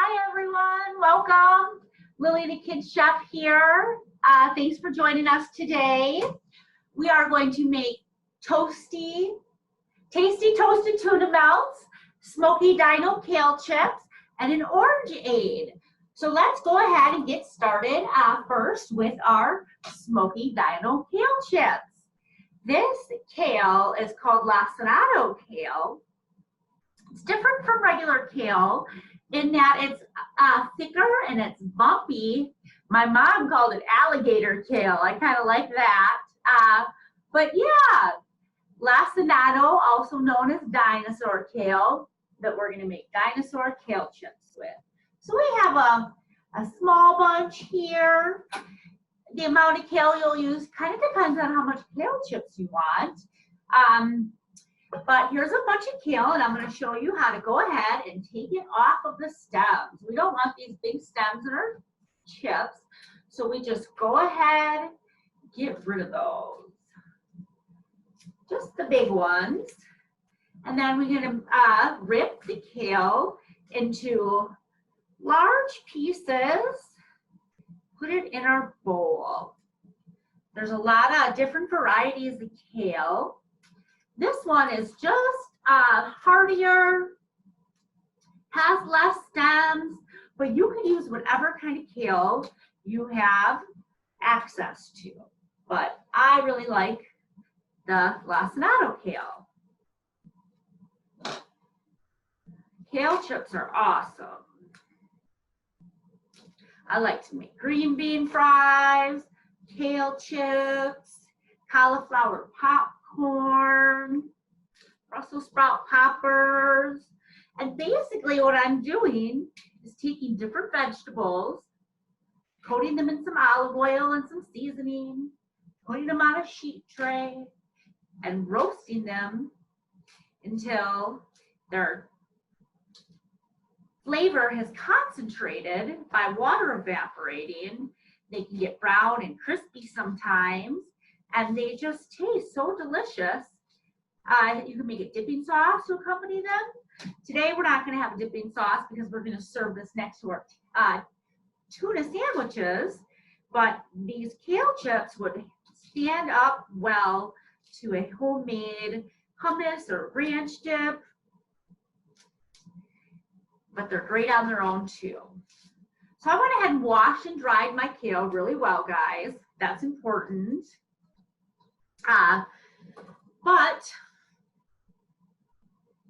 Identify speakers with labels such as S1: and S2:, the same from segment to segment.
S1: Hi everyone, welcome. Lily the Kid Chef here. Thanks for joining us today. We are going to make Tasty Toasted Tuna Melts, Smoky Dino Kale Chips, and an Orangeade. So let's go ahead and get started first with our Smoky Dino Kale Chips. This kale is called lacinato kale. It's different from regular kale in that it's thicker and it's bumpy. My mom called it alligator kale. I kind of like that. But yeah, lacinato, also known as dinosaur kale, that we're going to make dinosaur kale chips with. So we have a small bunch here. The amount of kale you'll use kind of depends on how much kale chips you want. But here's a bunch of kale, and I'm going to show you how to go ahead and take it off of the stems. We don't want these big stems in our chips, so we just go ahead, get rid of those. Just the big ones. And then we're going to rip the kale into large pieces, put it in our bowl. There's a lot of different varieties of kale. This one is just hardier, has less stems, but you can use whatever kind of kale you have access to. But I really like the lacinato kale. Kale chips are awesome. I like to make green bean fries, kale chips, cauliflower popcorn, Brussels sprout poppers. And basically what I'm doing is taking different vegetables, coating them in some olive oil and some seasoning, putting them on a sheet tray, and roasting them until their flavor has concentrated by water evaporating. They can get brown and crispy sometimes, and they just taste so delicious. You can make a dipping sauce to accompany them. Today we're not going to have a dipping sauce because we're going to serve this next to our tuna sandwiches, but these kale chips would stand up well to a homemade hummus or ranch dip, but they're great on their own too. So I went ahead and washed and dried my kale really well, guys. That's important. But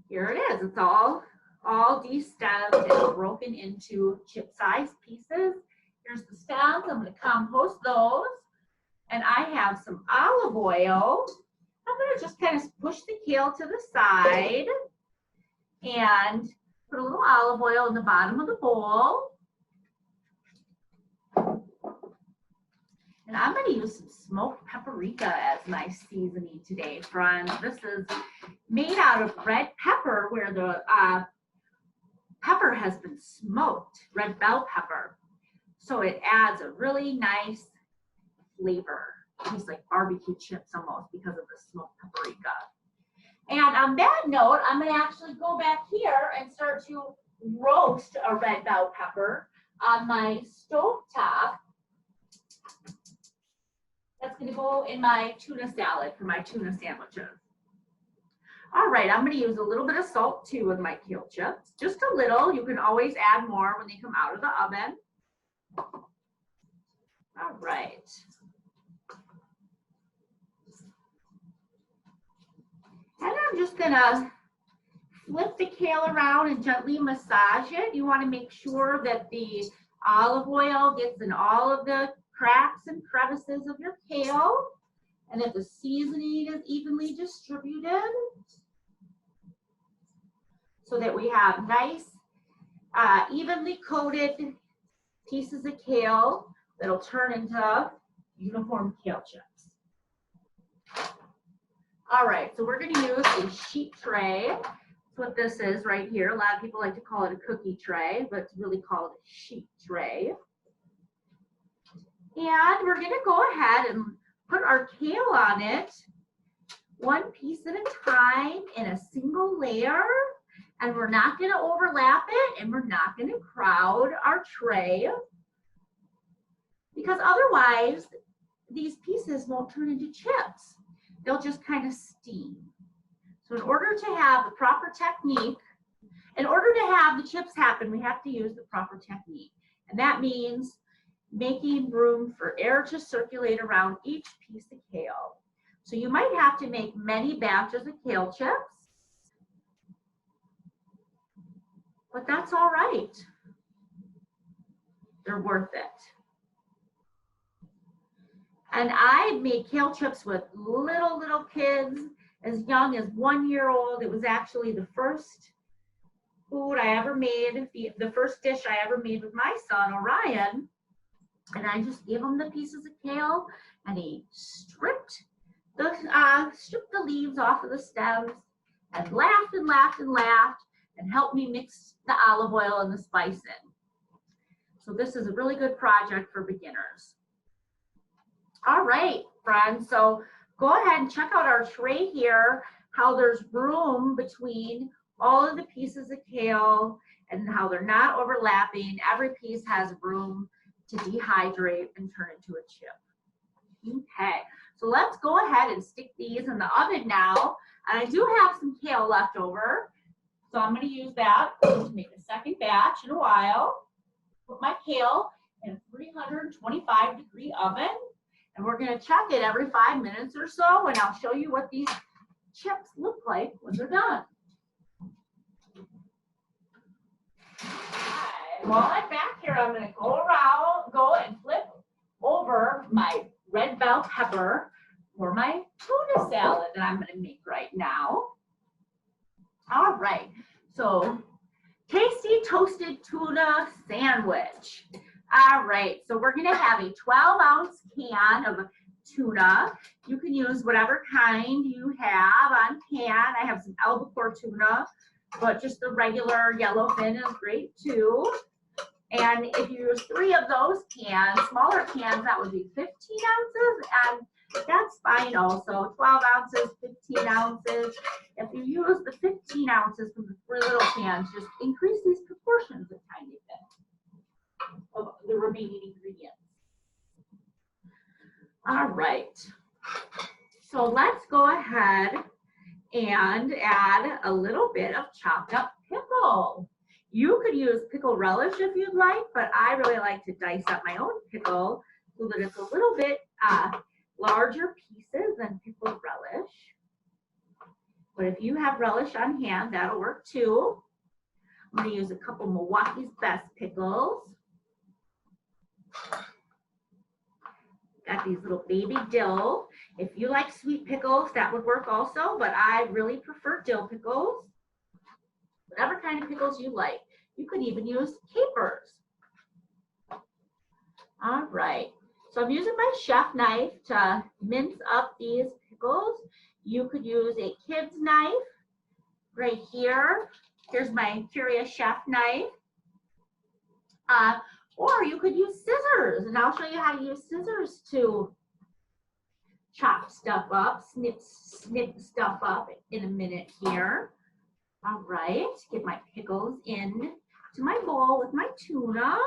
S1: here it is. It's all de-stemmed and broken into chip-sized pieces. Here's the stems. I'm going to compost those. And I have some olive oil. I'm going to just kind of push the kale to the side and put a little olive oil in the bottom of the bowl. And I'm going to use some smoked paprika as my seasoning today, friends. This is made out of red pepper, where the pepper has been smoked, red bell pepper. So it adds a really nice flavor. It tastes like barbecue chips almost because of the smoked paprika. And on that note, I'm going to actually go back here and start to roast a red bell pepper on my stove top. That's going to go in my tuna salad for my tuna sandwiches. All right, I'm going to use a little bit of salt too with my kale chips. Just a little. You can always add more when they come out of the oven. All right. And I'm just going to flip the kale around and gently massage it. You want to make sure that the olive oil gets in all of the cracks and crevices of your kale, and that the seasoning is evenly distributed so that we have nice, evenly coated pieces of kale that'll turn into uniform kale chips. All right, so we're going to use a sheet tray. That's what this is right here. A lot of people like to call it a cookie tray, but it's really called a sheet tray. And we're going to go ahead and put our kale on it, one piece at a time in a single layer. And we're not going to overlap it, and we're not going to crowd our tray, because otherwise these pieces won't turn into chips. They'll just kind of steam. So in order to have the proper technique, in order to have the chips happen, we have to use the proper technique. And that means making room for air to circulate around each piece of kale. So you might have to make many batches of kale chips, but that's all right. They're worth it. And I made kale chips with little kids as young as 1 year old. It was actually the first food I ever made, the first dish I ever made with my son, Orion. And I just gave him the pieces of kale, and he stripped the leaves off of the stems and laughed and laughed and laughed and helped me mix the olive oil and the spice in. So this is a really good project for beginners. All right, friends, so go ahead and check out our tray here, how there's room between all of the pieces of kale and how they're not overlapping. Every piece has room to dehydrate and turn into a chip. Okay, so let's go ahead and stick these in the oven now. And I do have some kale left over, so I'm going to use that to make a second batch in a while. Put my kale in a 325-degree oven, and we're going to check it every 5 minutes or so, and I'll show you what these chips look like when they're done. While I'm back here, I'm going to go and flip over my red bell pepper for my tuna salad that I'm going to make right now. All right, so tasty toasted tuna sandwich. All right, so we're going to have a 12-ounce can of tuna. You can use whatever kind you have on can. I have some albacore tuna, but just the regular yellowfin is great too. And if you use 3 of those cans, smaller cans, that would be 15 ounces, and that's fine also. 12 ounces, 15 ounces. If you use the 15 ounces from the 3 little cans, just increase these proportions a tiny bit of the remaining ingredients. All right. So let's go ahead and add a little bit of chopped up pickle. You could use pickle relish if you'd like, but I really like to dice up my own pickle so that it's a little bit larger pieces than pickled relish. But if you have relish on hand, that'll work too. I'm going to use a couple Milwaukee's Best pickles. Got these little baby dill. If you like sweet pickles, that would work also, but I really prefer dill pickles. Whatever kind of pickles you like. You could even use capers. All right. So I'm using my chef knife to mince up these pickles. You could use a kid's knife right here. Here's my Curious Chef knife. Or you could use scissors, and I'll show you how to use scissors to chop stuff up, snip stuff up in a minute here. All right, get my pickles in to my bowl with my tuna.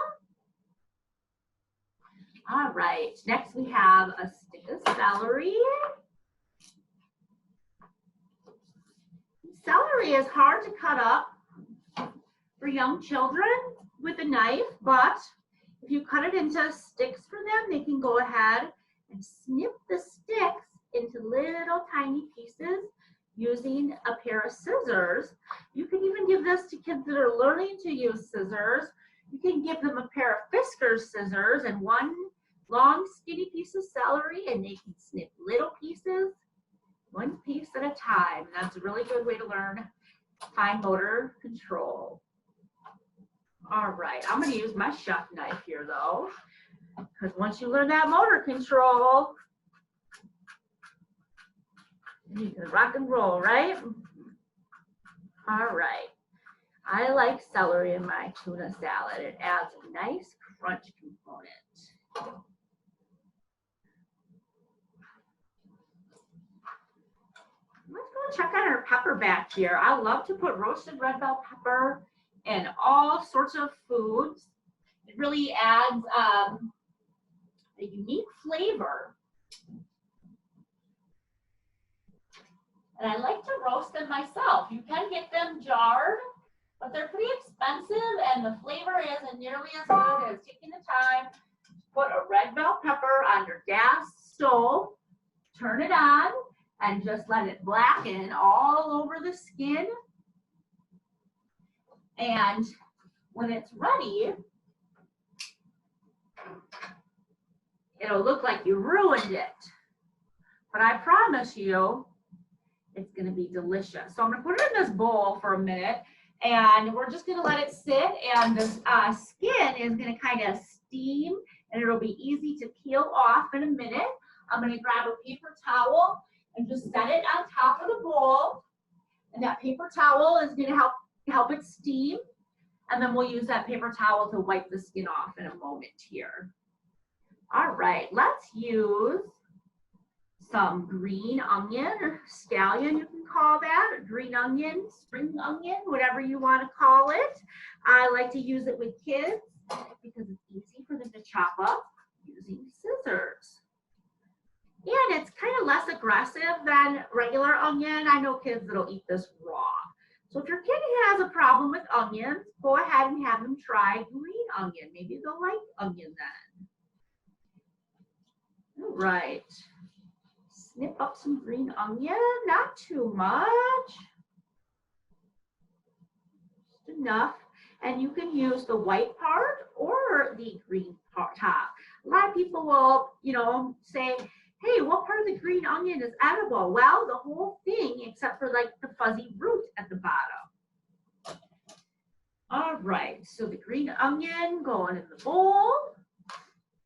S1: All right, next we have a stick of celery. Celery is hard to cut up for young children with a knife, but if you cut it into sticks for them, they can go ahead and snip the sticks into little tiny pieces using a pair of scissors. You can even give this to kids that are learning to use scissors. You can give them a pair of Fiskars scissors and one long skinny piece of celery, and they can snip little pieces, one piece at a time. That's a really good way to learn fine motor control. All right, I'm going to use my chef knife here though, because once you learn that motor control, you can rock and roll, right? All right. I like celery in my tuna salad. It adds a nice crunch component. Let's go check on our pepper back here. I love to put roasted red bell pepper in all sorts of foods. It really adds a unique flavor. And I like to roast them myself. You can get them jarred, but they're pretty expensive and the flavor isn't nearly as good as taking the time to put a red bell pepper on your gas stove, turn it on, and just let it blacken all over the skin. And when it's ready, it'll look like you ruined it. But I promise you, it's going to be delicious. So I'm going to put it in this bowl for a minute, and we're just going to let it sit, and the skin is going to kind of steam, and it'll be easy to peel off in a minute. I'm going to grab a paper towel and just set it on top of the bowl, and that paper towel is going to help it steam, and then we'll use that paper towel to wipe the skin off in a moment here. All right, let's use some green onion, or scallion you can call that, or green onion, spring onion, whatever you want to call it. I like to use it with kids because it's easy for them to chop up using scissors. And it's kind of less aggressive than regular onion. I know kids that'll eat this raw. So if your kid has a problem with onions, go ahead and have them try green onion. Maybe they'll like onion then. All right. Snip up some green onion, not too much, just enough. And you can use the white part or the green part top. A lot of people will, say, hey, what part of the green onion is edible? Well, the whole thing except for like the fuzzy root at the bottom. All right, so the green onion going in the bowl.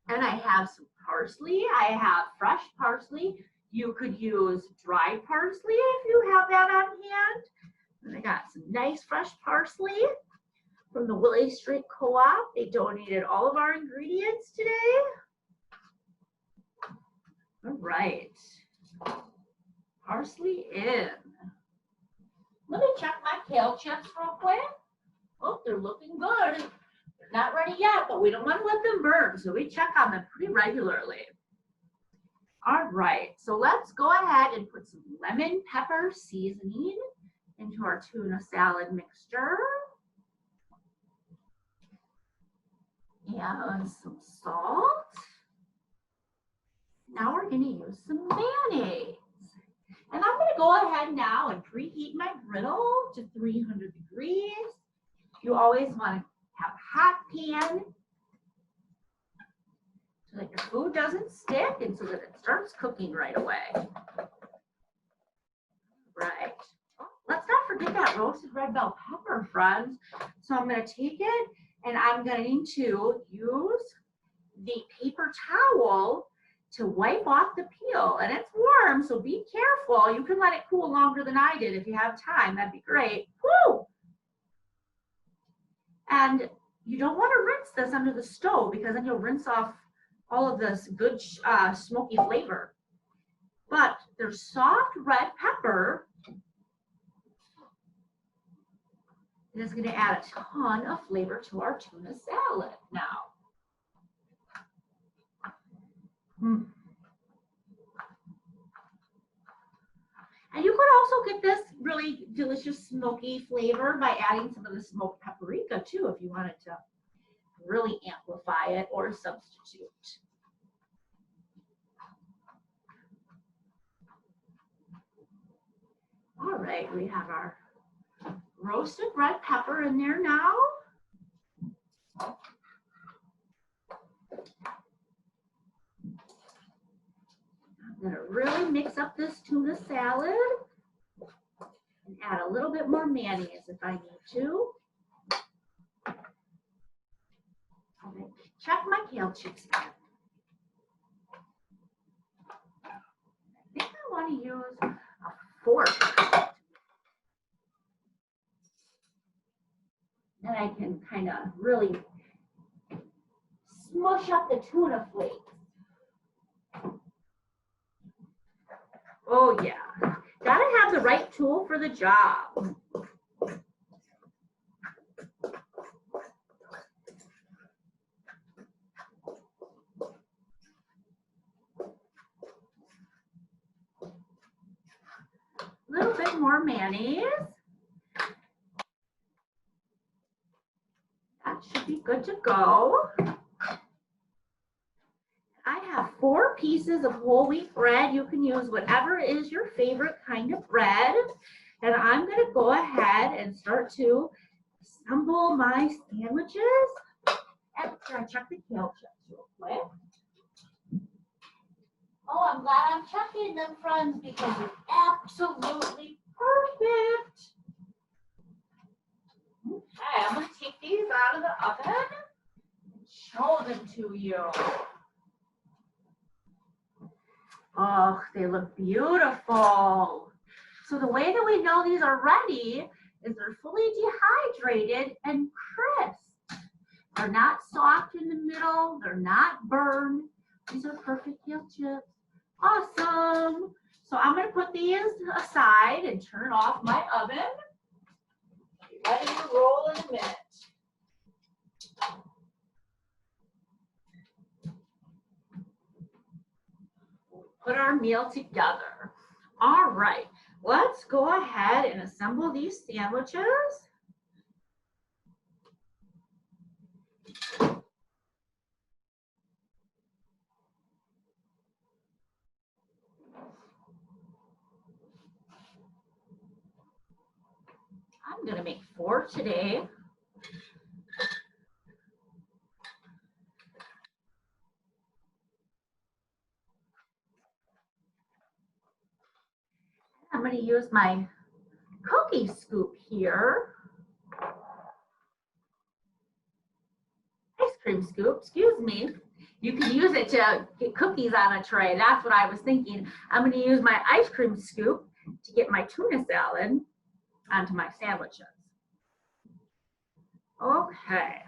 S1: And I have some parsley. I have fresh parsley. You could use dried parsley if you have that on hand. And I got some nice fresh parsley from the Willie Street Co-op. They donated all of our ingredients today. All right, parsley in. Let me check my kale chips real quick. Oh, they're looking good. They're not ready yet, but we don't want to let them burn, so we check on them pretty regularly. All right, so let's go ahead and put some lemon pepper seasoning into our tuna salad mixture. And some salt. Now we're going to use some mayonnaise. And I'm going to go ahead now and preheat my griddle to 300 degrees. You always want to have a hot pan so that your food doesn't stick and so that it starts cooking right away. Right. Let's not forget that roasted red bell pepper, friends. So I'm going to take it and I'm going to use the paper towel to wipe off the peel. And it's warm, so be careful. You can let it cool longer than I did if you have time. That'd be great. Woo! And you don't want to rinse this under the stove because then you'll rinse off all of this good smoky flavor. But there's soft red pepper. It is going to add a ton of flavor to our tuna salad now. And you could also get this really delicious smoky flavor by adding some of the smoked paprika too, if you wanted to really amplify it or substitute. All right, we have our roasted red pepper in there now. I'm going to really mix up this tuna salad and add a little bit more mayonnaise if I need to. I'm going to check my kale chips again. I think I want to use a fork. Then I can kind of really smush up the tuna flakes. Oh yeah, Gotta have the right tool for the job. A little bit more mayonnaise. That should be good to go. I have 4 pieces of whole wheat bread. You can use whatever is your favorite kind of bread. And I'm going to go ahead and start to assemble my sandwiches. And can I check the kale chips real quick? Oh, I'm glad I'm checking them, friends, because it's absolutely perfect. Okay, I'm going to take these out of the oven and show them to you. Oh, they look beautiful. So the way that we know these are ready is they're fully dehydrated and crisp. They're not soft in the middle. They're not burned. These are perfect kale chips. Awesome. So I'm going to put these aside and turn off my oven. Be ready to roll in a minute. Put our meal together. All right, let's go ahead and assemble these sandwiches. I'm going to make 4 today. I'm going to use my cookie scoop here. Ice cream scoop, excuse me. You can use it to get cookies on a tray. That's what I was thinking. I'm going to use my ice cream scoop to get my tuna salad onto my sandwiches. Okay.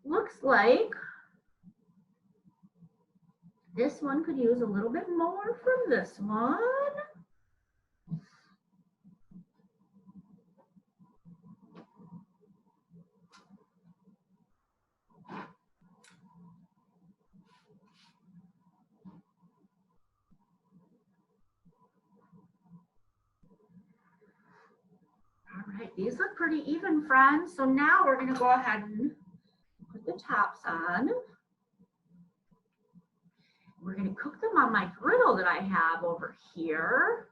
S1: Looks like this one could use a little bit more from this one. All right, these look pretty even, friends. So now we're going to go ahead and put the tops on. We're going to cook them on my griddle that I have over here.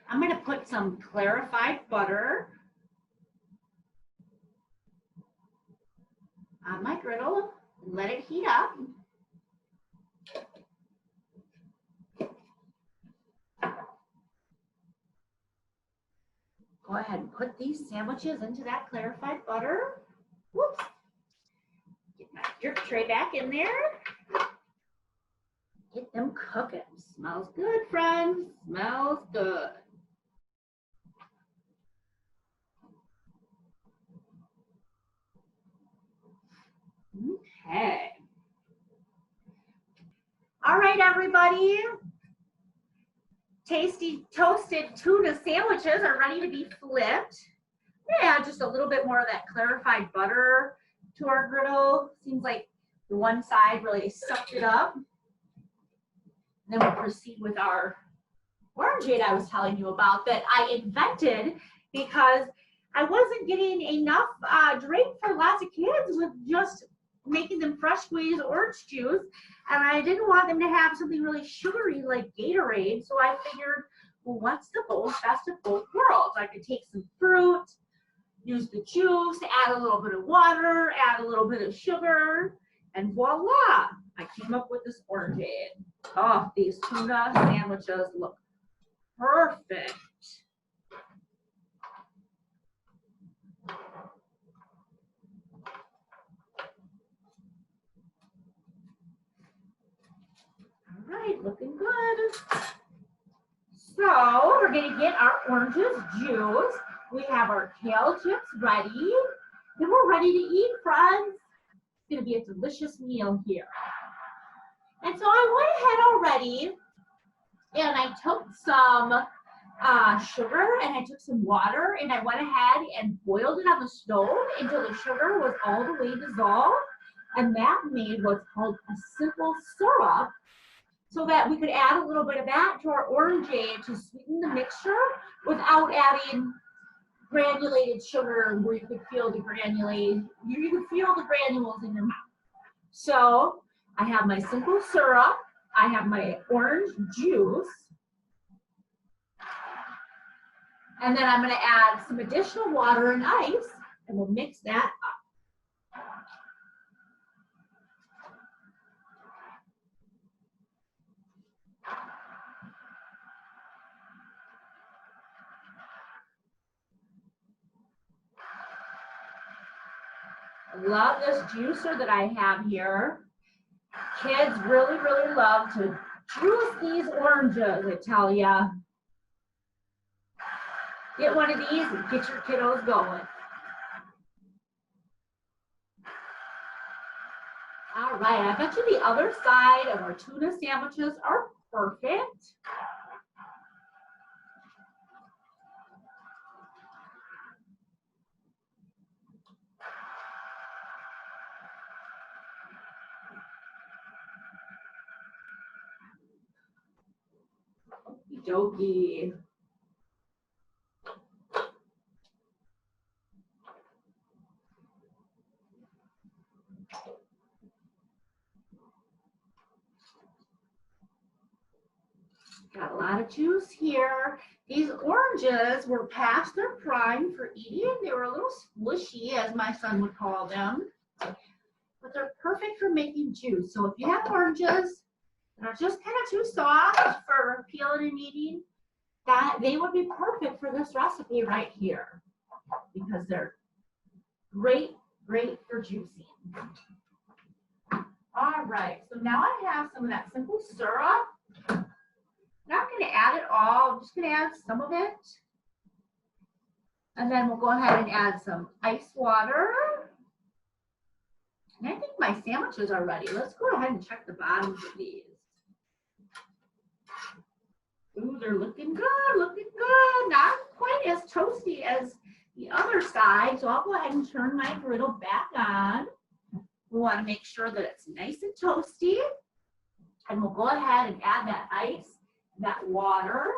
S1: I'm going to put some clarified butter on my griddle and let it heat up. Go ahead and put these sandwiches into that clarified butter. Whoops. Get my jerk tray back in there. Get them cooking. Smells good, friends. Smells good. Okay. All right, everybody. Tasty toasted tuna sandwiches are ready to be flipped. Yeah, just a little bit more of that clarified butter to our griddle. Seems like the one side really sucked it up. And then we'll proceed with our orangeade I was telling you about that I invented because I wasn't getting enough drink for lots of kids with just making them fresh squeezed orange juice. And I didn't want them to have something really sugary like Gatorade. So I figured, well, what's the best of both worlds? I could take some fruit, use the juice, add a little bit of water, add a little bit of sugar, and voila, I came up with this orangeade. Oh, these tuna sandwiches look perfect. going to get our oranges juice. We have our kale chips ready. Then we're ready to eat, friends. It's going to be a delicious meal here. And so I went ahead already and I took some sugar and I took some water and I went ahead and boiled it on the stove until the sugar was all the way dissolved. And that made what's called a simple syrup so that we could add a little bit of that to our orangeade to sweeten the mixture without adding granulated sugar where you could feel the granules in your mouth. So I have my simple syrup, I have my orange juice, and then I'm going to add some additional water and ice, and we'll mix that up. I love this juicer that I have here. Kids really, really love to juice these oranges, I tell ya. Get one of these and get your kiddos going. All right, I bet you the other side of our tuna sandwiches are perfect. Okie dokie. Got a lot of juice here. These oranges were past their prime for eating. They were a little squishy, as my son would call them, but they're perfect for making juice. So if you have oranges that are just kind of too soft for peeling and eating, that they would be perfect for this recipe right here because they're great for juicing. All right, so now I have some of that simple syrup. Not going to add it all, I'm just going to add some of it. And then we'll go ahead and add some ice water. And I think my sandwiches are ready. Let's go ahead and check the bottoms of these. Ooh, they're looking good, looking good. Not quite as toasty as the other side, so I'll go ahead and turn my griddle back on. We want to make sure that it's nice and toasty. And we'll go ahead and add that ice, that water.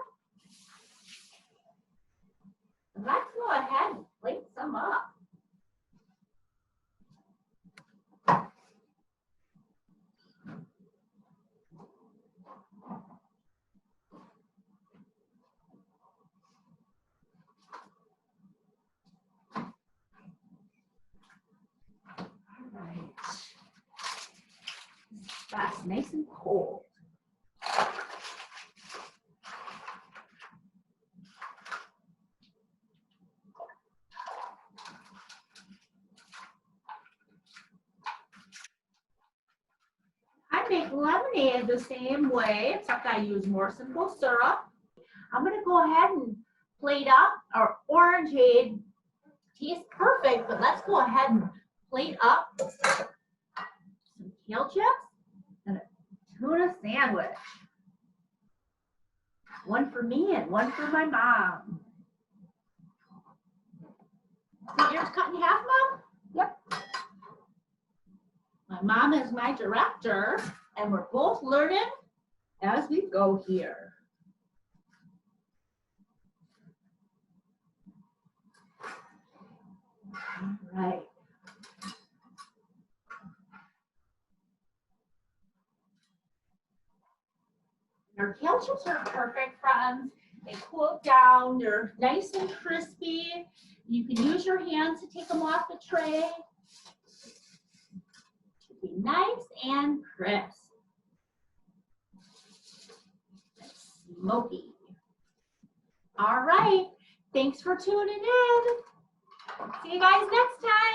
S1: Let's go ahead and plate some up. All right. That's nice and cold. I make lemonade the same way, except I use more simple syrup. I'm going to go ahead and plate up our orangeade. Tastes perfect, but let's go ahead and plate up some kale chips and a tuna sandwich. One for me and one for my mom. So yours cut in half, Mom? Yep. My mom is my director, and we're both learning as we go here. All right. Our kale chips are perfect, friends. They cool down, they're nice and crispy. You can use your hands to take them off the tray. Should be nice and crisp. Smoky. All right, thanks for tuning in. See you guys next time.